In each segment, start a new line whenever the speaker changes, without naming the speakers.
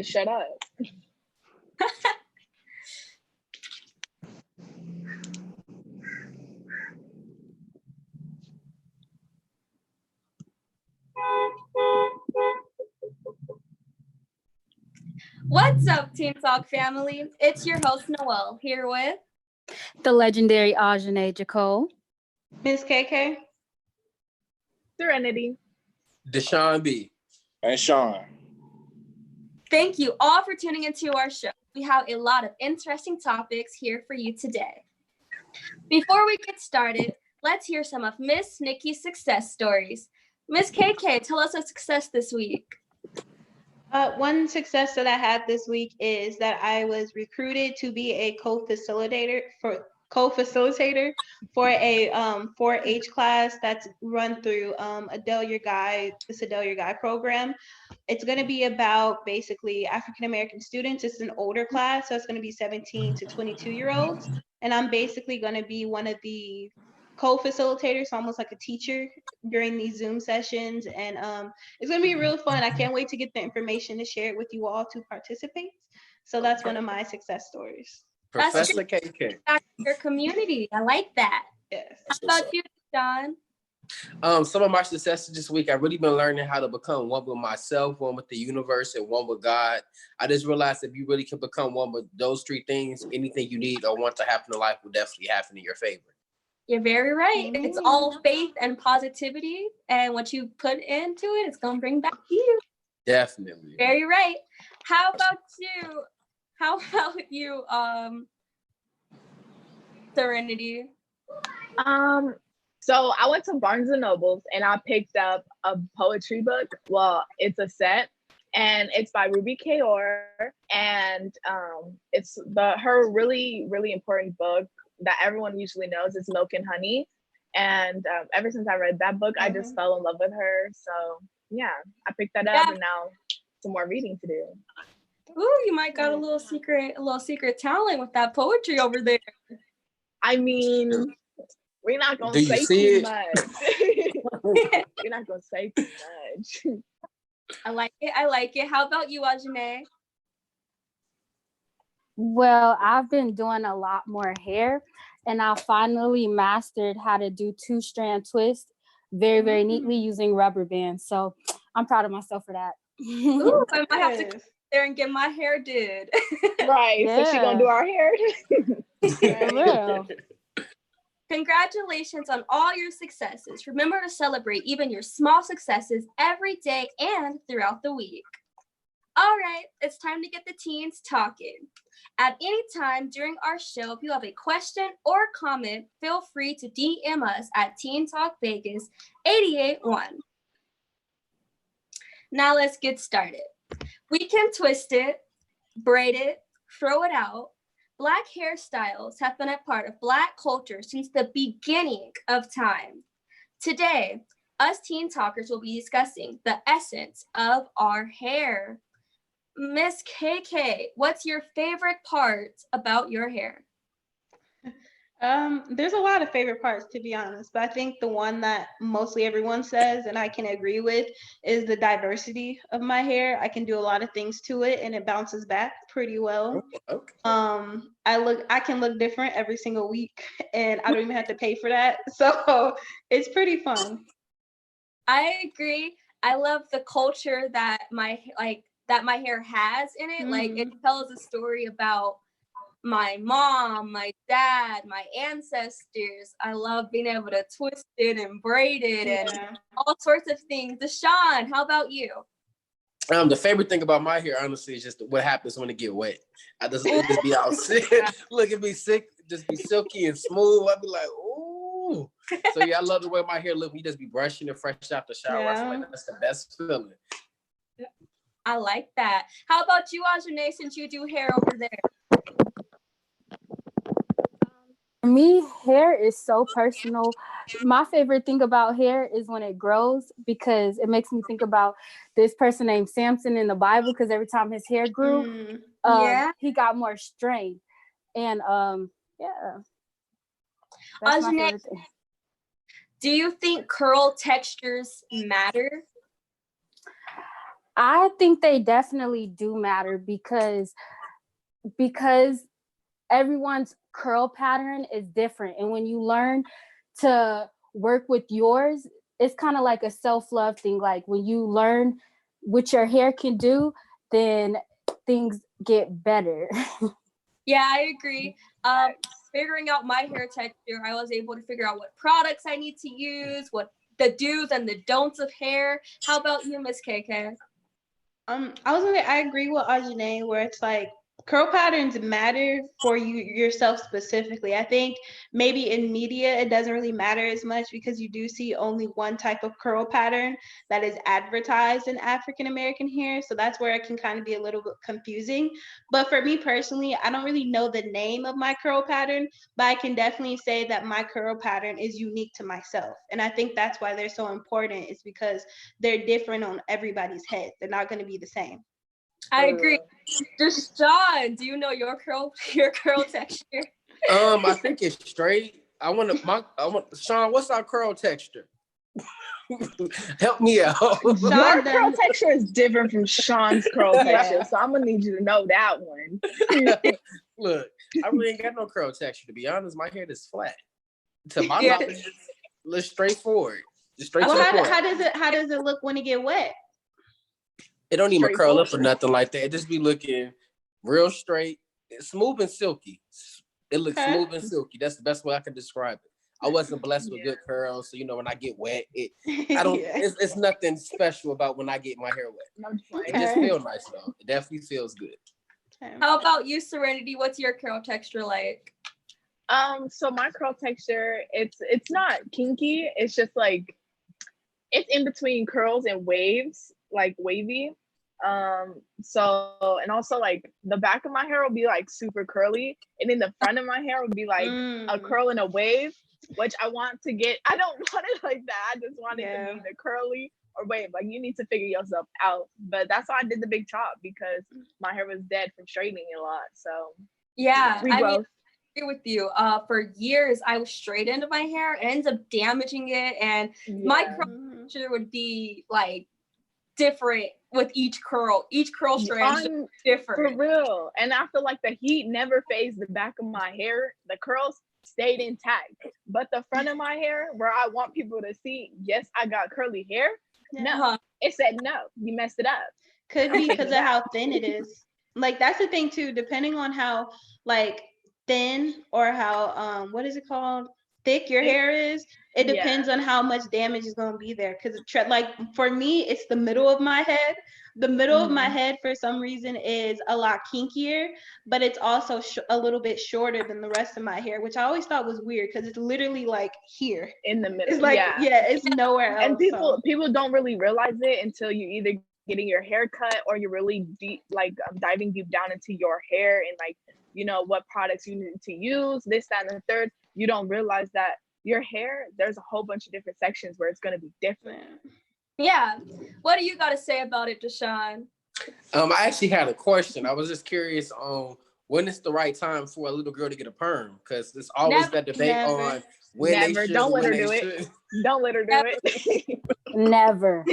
to shut up.
What's up, Teen Talk family? It's your host, Noelle, here with
the legendary Ajane Jacole,
Miss KK,
Serenity.
Deshaun B.
And Sean.
Thank you all for tuning into our show. We have a lot of interesting topics here for you today. Before we get started, let's hear some of Miss Nikki's success stories. Miss KK, tell us a success this week.
One success that I had this week is that I was recruited to be a co-facilitator for a 4-H class that's run through Adele Your Guide, this Adele Your Guide program. It's going to be about basically African American students. It's an older class, so it's going to be 17 to 22-year-olds, and I'm basically going to be one of the co-facilitators, so almost like a teacher during these Zoom sessions, and it's going to be real fun. I can't wait to get the information to share it with you all to participate. So that's one of my success stories.
Professor KK.
Back to your community. I like that.
Yes.
How about you, John?
Some of my successes this week, I've really been learning how to become one with myself, one with the universe, and one with God. I just realized if you really can become one with those three things, anything you need or want to happen in life will definitely happen in your favor.
You're very right. It's all faith and positivity, and what you put into it, it's going to bring back to you.
Definitely.
Very right. How about you, Serenity?
So I went to Barnes and Nobles and I picked up a poetry book. Well, it's a set, and it's by Ruby Kaur, and it's her really, really important book that everyone usually knows is Milk and Honey. And ever since I read that book, I just fell in love with her. So yeah, I picked that up, and now some more reading to do.
Ooh, you might got a little secret talent with that poetry over there.
I mean, we're not gonna say too much. We're not gonna say too much.
I like it. How about you, Ajane?
Well, I've been doing a lot more hair, and I finally mastered how to do 2-strand twists very, very neatly using rubber bands. So I'm proud of myself for that.
Ooh, I might have to come there and get my hair did.
Right.
Yeah.
So she gonna do our hair.
For real.
Congratulations on all your successes. Remember to celebrate even your small successes every day and throughout the week. All right, it's time to get the teens talking. At any time during our show, if you have a question or comment, feel free to DM us at Teen Talk Vegas 881. Now let's get started. We can twist it, braid it, throw it out. Black hairstyles have been a part of Black culture since the beginning of time. Today, us teen talkers will be discussing the essence of our hair. Miss KK, what's your favorite part about your hair?
There's a lot of favorite parts, to be honest, but I think the one that mostly everyone says, and I can agree with, is the diversity of my hair. I can do a lot of things to it, and it bounces back pretty well.
Okay.
I can look different every single week, and I don't even have to pay for that, so it's pretty fun.
I agree. I love the culture that my hair has in it. Like, it tells a story about my mom, my dad, my ancestors. I love being able to twist it and braid it and all sorts of things. Deshaun, how about you?
The favorite thing about my hair, honestly, is just what happens when it get wet. It just be out sick. Look, it be sick, just be silky and smooth. I'd be like, ooh. So yeah, I love the way my hair look. We just be brushing it fresh out the shower. I feel like that's the best feeling.
I like that. How about you, Ajane, since you do hair over there?
For me, hair is so personal. My favorite thing about hair is when it grows, because it makes me think about this person named Samson in the Bible, because every time his hair grew, he got more strength. And that's my favorite thing.
Do you think curl textures matter?
I think they definitely do matter because everyone's curl pattern is different. And when you learn to work with yours, it's kind of like a self-love thing. Like when you learn what your hair can do, then things get better.
Yeah, I agree. Figuring out my hair texture, I was able to figure out what products I need to use, what the do's and the don'ts of hair. How about you, Miss KK?
I agree with Ajane where it's like curl patterns matter for you yourself specifically. I think maybe in media it doesn't really matter as much because you do see only one type of curl pattern that is advertised in African American hair. So that's where it can kind of be a little bit confusing. But for me personally, I don't really know the name of my curl pattern, but I can definitely say that my curl pattern is unique to myself. And I think that's why they're so important, is because they're different on everybody's head. They're not going to be the same.
I agree. Deshaun, do you know your curl texture?
I think it's straight. I want Sean, what's our curl texture? Help me out.
Your curl texture is different from Sean's curl texture, so I'm gonna need you to know that one.
Look, I really ain't got no curl texture, to be honest. My hair is flat. To my knowledge, it's straightforward. Just straight to the point.
How does it look when it get wet?
It don't even curl up or nothing like that. It just be looking real straight. It's smooth and silky. It looks smooth and silky. That's the best way I can describe it. I wasn't blessed with good curls, so when I get wet, it's nothing special about when I get my hair wet. It just feels nice though. It definitely feels good.
How about you, Serenity? What's your curl texture like?
So my curl texture, it's not kinky. It's just like it's in between curls and waves, like wavy. So and also like the back of my hair will be like super curly, and then the front of my hair would be like a curl and a wave, which I want to get. I don't want it like that. I just want it to be either curly or wave. Like you need to figure yourself out. But that's why I did the big chop, because my hair was dead from straightening a lot. So
yeah, I mean, with you for years I was straightened my hair and ends up damaging it, and my curl texture would be like different with each curl strand is different
for real. And I feel like the heat never phased the back of my hair. The curls stayed intact, but the front of my hair, where I want people to see, yes, I got curly hair, no, it said no, you messed it up.
Could be because of how thin it is. Like that's the thing too, depending on how like thin or how what is it called, thick your hair is, it depends on how much damage is going to be there. Because like for me, it's the middle of my head. The middle of my head for some reason is a lot kinkier, but it's also a little bit shorter than the rest of my hair, which I always thought was weird because it's literally like here
in the middle.
It's like it's nowhere else.
And people don't really realize it until you either getting your hair cut or you're really deep, like diving deep down into your hair and like what products you need to use, this, that, and the third. You don't realize that your hair, there's a whole bunch of different sections where it's going to be different.
Yeah. What do you got to say about it, Deshaun?
I actually had a question. I was just curious on when is the right time for a little girl to get a perm, because there's always that debate on when they should.
Don't let her do it. Don't let her do it.
Never.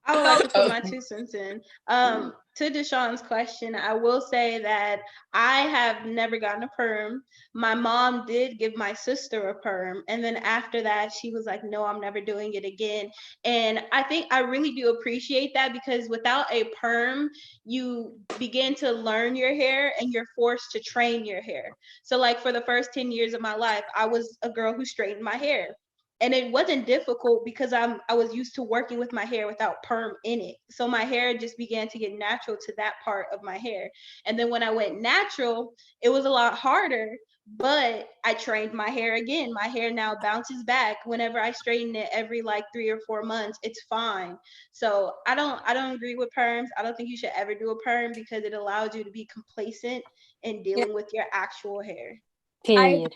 I would like to put my 2 cents in. To Deshaun's question, I will say that I have never gotten a perm. My mom did give my sister a perm. And then after that, she was like, no, I'm never doing it again. And I think I really do appreciate that, because without a perm, you begin to learn your hair and you're forced to train your hair. So like for the first 10 years of my life, I was a girl who straightened my hair. And it wasn't difficult because I was used to working with my hair without perm in it. So my hair just began to get natural to that part of my hair. And then when I went natural, it was a lot harder, but I trained my hair again. My hair now bounces back whenever I straighten it every like 3 or 4 months. It's fine. So I don't agree with perms. I don't think you should ever do a perm because it allows you to be complacent in dealing with your actual hair.
Period.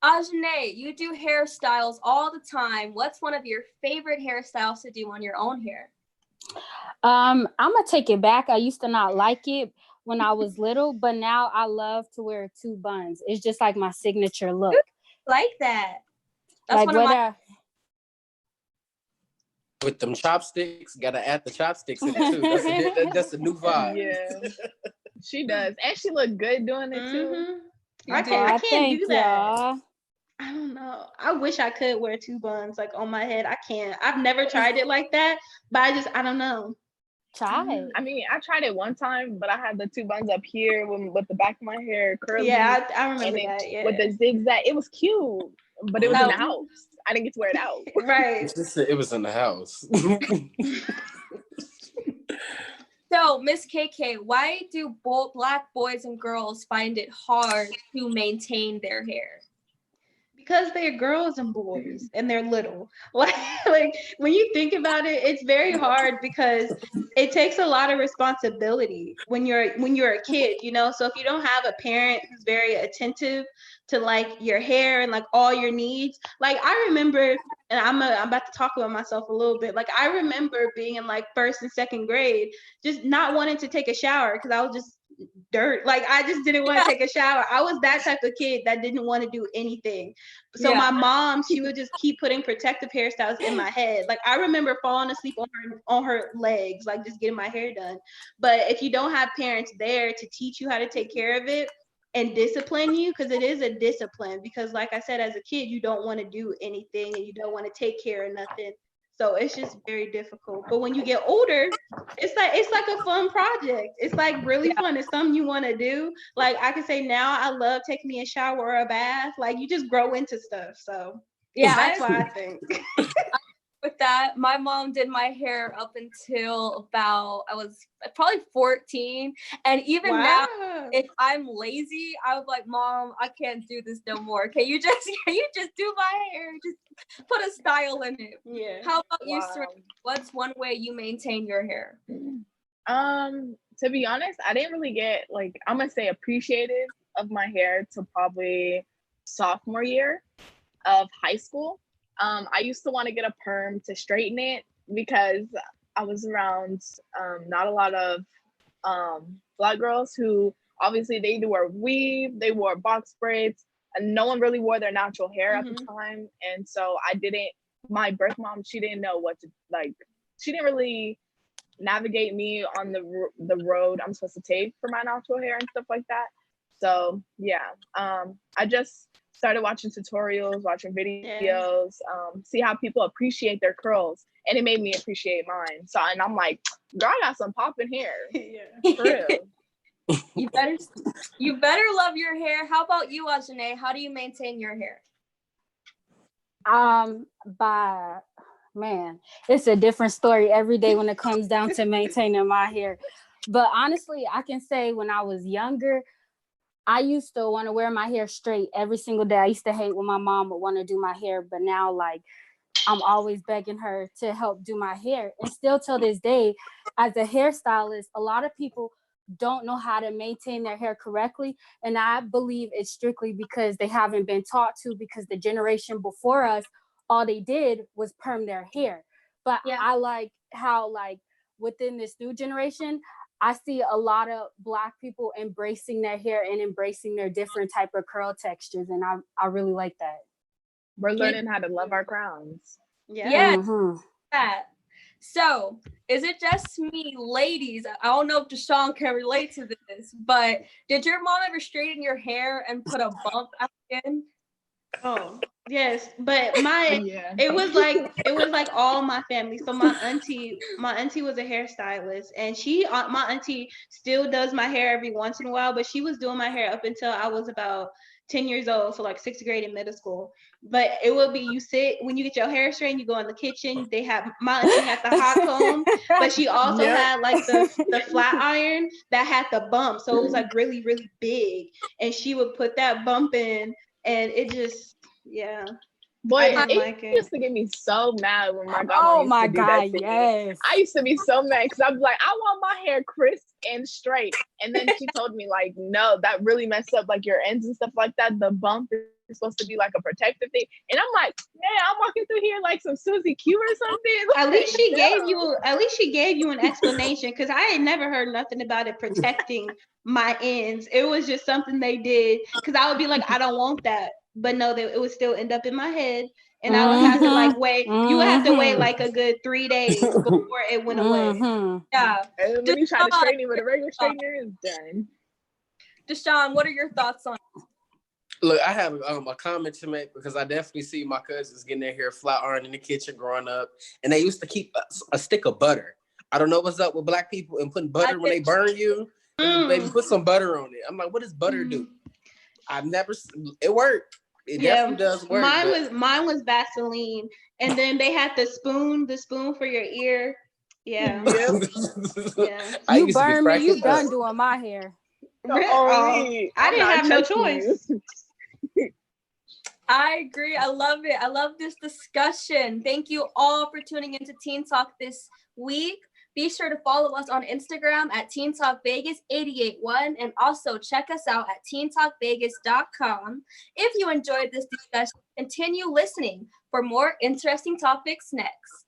Ajane, you do hairstyles all the time. What's one of your favorite hairstyles to do on your own hair?
I'm gonna take it back. I used to not like it when I was little, but now I love to wear 2 buns. It's just like my signature look.
Like that. That's
like
one of my
with them chopsticks. Gotta add the chopsticks in it too. That's a new vibe.
Yeah, she does, and she looked good doing it too.
I
do.
can't do that.
y'all.
I don't know. I wish I could wear two buns like on my head. I can't. I've never tried it like that, but I don't know.
Try it.
I mean, I tried it one time, but I had the two buns up here with the back of my hair curly.
Yeah, I remember
and
that. Yeah.
with the zigzag. It was cute, but it was in the house. I didn't get to wear it out.
Right.
It was in the house.
So, Miss KK, why do Black boys and girls find it hard to maintain their hair?
Because they're girls and boys and they're little. Like when you think about it, it's very hard because it takes a lot of responsibility when you're a kid, you know. So if you don't have a parent who's very attentive to like your hair and like all your needs, like I remember, and I'm about to talk about myself a little bit. Like I remember being in like first and second grade, just not wanting to take a shower because I was just dirt. Like I just didn't want to take a shower. I was that type of kid that didn't want to do anything. So my mom, she would just keep putting protective hairstyles in my head. Like I remember falling asleep on her legs, like just getting my hair done. But if you don't have parents there to teach you how to take care of it and discipline you, because it is a discipline, because like I said, as a kid, you don't want to do anything and you don't want to take care of nothing. So it's just very difficult. But when you get older, it's like a fun project. It's like really fun. It's something you want to do. Like I can say now I love taking me a shower or a bath. Like you just grow into stuff. So that's why I think.
With that, my mom did my hair up until about I was probably 14, and even now, if I'm lazy, I was like, "Mom, I can't do this no more. Can you just do my hair? Just put a style in it."
Yeah.
How about you, Serena? What's one way you maintain your hair?
To be honest, I didn't really get like I'm gonna say appreciative of my hair till probably sophomore year of high school. I used to want to get a perm to straighten it because I was around not a lot of Black girls who obviously they wore weave, they wore box braids, and no one really wore their natural hair at the time. And so my birth mom, she didn't know what to like. She didn't really navigate me on the road I'm supposed to take for my natural hair and stuff like that. So yeah, I just started watching tutorials, watching videos, see how people appreciate their curls, and it made me appreciate mine. So, and I'm like, girl, I got some popping hair. For real.
You better love your hair. How about you, Ajane? How do you maintain your hair?
It's a different story every day when it comes down to maintaining my hair. But honestly, I can say when I was younger, I used to want to wear my hair straight every single day. I used to hate when my mom would want to do my hair, but now like I'm always begging her to help do my hair. And still till this day, as a hairstylist, a lot of people don't know how to maintain their hair correctly. And I believe it's strictly because they haven't been taught to, because the generation before us, all they did was perm their hair. But I like how like within this new generation, I see a lot of Black people embracing their hair and embracing their different type of curl textures. And I really like that.
We're learning how to love our crowns.
Yeah. So is it just me, ladies? I don't know if Deshaun can relate to this, but did your mom ever straighten your hair and put a bump at the end?
Oh, yes, but it was like all my family. So my auntie was a hairstylist, and my auntie still does my hair every once in a while, but she was doing my hair up until I was about 10 years old, so like 6th grade in middle school. But it will be, you sit, when you get your hair straightened, you go in the kitchen, my auntie had the hot comb, but she also had like the flat iron that had the bump, so it was like really, really big, and she would put that bump in. And it just,
Boy, it used to get me so mad when my grandma used to do that to me. I used to be so mad because I'd be like, I want my hair crisp and straight. And then she told me like, no, that really messed up like your ends and stuff like that. The bump is supposed to be like a protective thing. And I'm like, man, I'm walking through here like some Susie Q or something.
At least she gave you an explanation, because I had never heard nothing about it protecting my ends. It was just something they did because I would be like, I don't want that. But no, it would still end up in my head, And I would have to like wait. You would have to wait
Mhm.
like a good 3 days before it went away.
Mhm.
Yeah.
And then when you try to
Deshaun.
straighten it with a regular straightener, it's done.
Deshaun, what are your thoughts on it?
Look, I have a comment to make because I definitely see my cousins getting their hair flat ironed in the kitchen growing up, and they used to keep a stick of butter. I don't know what's up with black people and putting butter when they burn you. Baby, put some butter on it. I'm like, what does butter do? I've never. It worked. It definitely does work.
Mine was Vaseline, and then they had the spoon for your ear. Yeah. Yeah.
I
You
used to be
burn me, you
cracking
done
up.
doing my hair.
I didn't have no choice.
I agree. I love it. I love this discussion. Thank you all for tuning into Teen Talk this week. Be sure to follow us on Instagram at Teen Talk Vegas 881 and also check us out at teentalkvegas.com. If you enjoyed this discussion, continue listening for more interesting topics next.